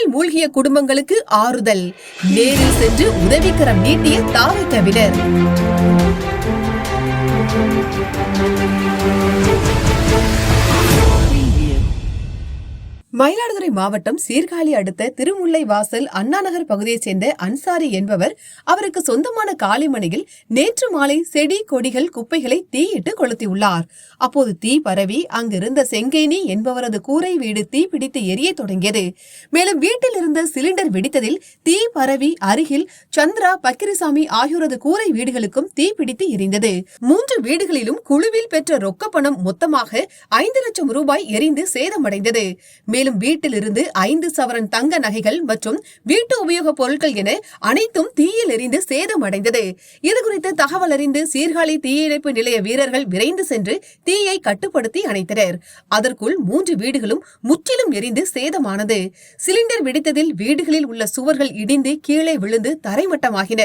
கடனில் மூழ்கிய குடும்பங்களுக்கு ஆறுதல். நேரில் சென்று உதவிக்கரம் நீட்டிய தாவேகவினர். மயிலாடுதுறை மாவட்டம் சீர்காழி அடுத்த திருமுல்லை வாசல் அண்ணாநகர் பகுதியைச் சேர்ந்த அன்சாரி என்பவர் அவருக்கு சொந்தமான காளிமனையில் நேற்று மாலை செடி கொடிகள் குப்பைகளை தீயிட்டு கொளுத்தியுள்ளார். அப்போது தீ பரவி அங்கிருந்த செங்கேனி என்பவரது கூரை வீடு தீப்பிடித்து எரிய தொடங்கியது. மேலும் வீட்டில் இருந்த சிலிண்டர் வெடித்ததில் தீ பரவி அருகில் சந்திரா, பக்கிரிசாமி ஆகியோரது கூரை வீடுகளுக்கும் தீப்பிடித்து எரிந்தது. 3 வீடுகளிலும் குழுவில் பெற்ற ரொக்க பணம் மொத்தமாக 5 லட்சம் ரூபாய் எரிந்து சேதமடைந்தது. மேலும் வீட்டில் இருந்து 5 சவரன் தங்க நகைகள் மற்றும் வீட்டு உபயோக பொருட்கள் என அனைத்தும் தீயில் எரிந்து சேதமடைந்தது. இதுகுறித்து தகவல் அறிந்து சீர்காழி தீயணைப்பு நிலைய வீரர்கள் விரைந்து சென்று தீயை கட்டுப்படுத்தி அணைத்தனர். அதற்குள் 3 வீடுகளும் முற்றிலும் எரிந்து சேதமானது. சிலிண்டர் வெடித்ததில் வீடுகளில் உள்ள சுவர்கள் இடிந்து கீழே விழுந்து தரைமட்டமாகின.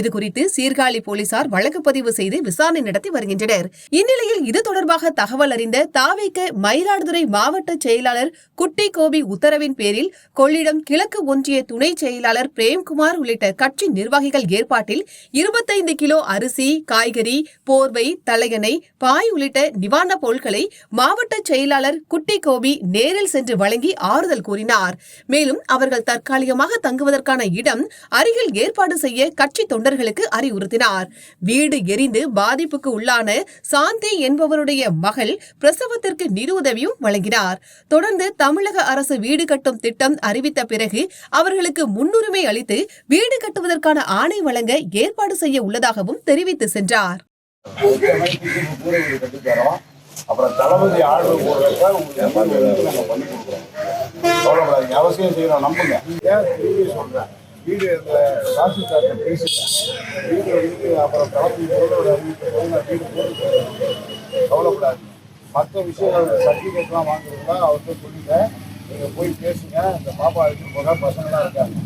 இதுகுறித்து சீர்காழி போலீசார் வழக்கு பதிவு செய்து விசாரணை நடத்தி வருகின்றனர். இந்நிலையில் இது தொடர்பாக தகவல் அறிந்த தாவேக மயிலாடுதுறை மாவட்ட செயலாளர் குட்டி கோபி உத்தரவின் பேரில் கொள்ளிடம் கிழக்கு ஒன்றிய துணை செயலாளர் பிரேம்குமார் உள்ளிட்ட கட்சி நிர்வாகிகள் ஏற்பாட்டில் 25 கிலோ அரிசி, காய்கறி, போர்வை, தலையணை, பாய் உள்ளிட்ட நிவாரண பொருட்களை மாவட்ட செயலாளர் குட்டி கோபி நேரில் சென்று வழங்கி ஆறுதல் கூறினார். மேலும் அவர்கள் தற்காலிகமாக தங்குவதற்கான இடம் அருகில் ஏற்பாடு செய்ய கட்சி தொண்டர்களுக்கு அறிவுறுத்தினார். வீடு எரிந்து பாதிப்புக்கு உள்ளான சாந்தி என்பவருடைய மகள் பிரசவத்திற்கு நிதியுதவியும் வழங்கினார். தொடர்ந்து தமிழக அரசு வீடு கட்டும் திட்டம் அறிவித்த பிறகு அவர்களுக்கு முன்னுரிமை அளித்து வீடு கட்டுவதற்கான ஆணை வழங்க ஏற்பாடு செய்ய உள்ளதாகவும் தெரிவித்து சென்றார். அப்புறம் தளபதி ஆர்டர் போடுறப்ப உங்களுக்கு நம்ம பண்ணி கொடுக்குறோம். கவலைப்படாதீங்க, அவசியம் செய்யணும், நம்புங்க. ஏன் சொல்றேன், வீடு இந்த தாசில்தார்கிட்ட பேசிட்டேன். வீடு வந்து அப்புறம் தளபதி போட அறிவிக்கும் போது நான் வீடு போட்டு கவலைப்படாதீங்க. மற்ற விஷயங்கள் சர்டிஃபிகேட்லாம் வாங்குறதுலாம் அவர்கிட்ட சொல்லிட்டேன். நீங்கள் போய் பேசுங்க. இந்த பாப்பா எடுத்துட்டு போக பசங்களாம் இருக்காங்க.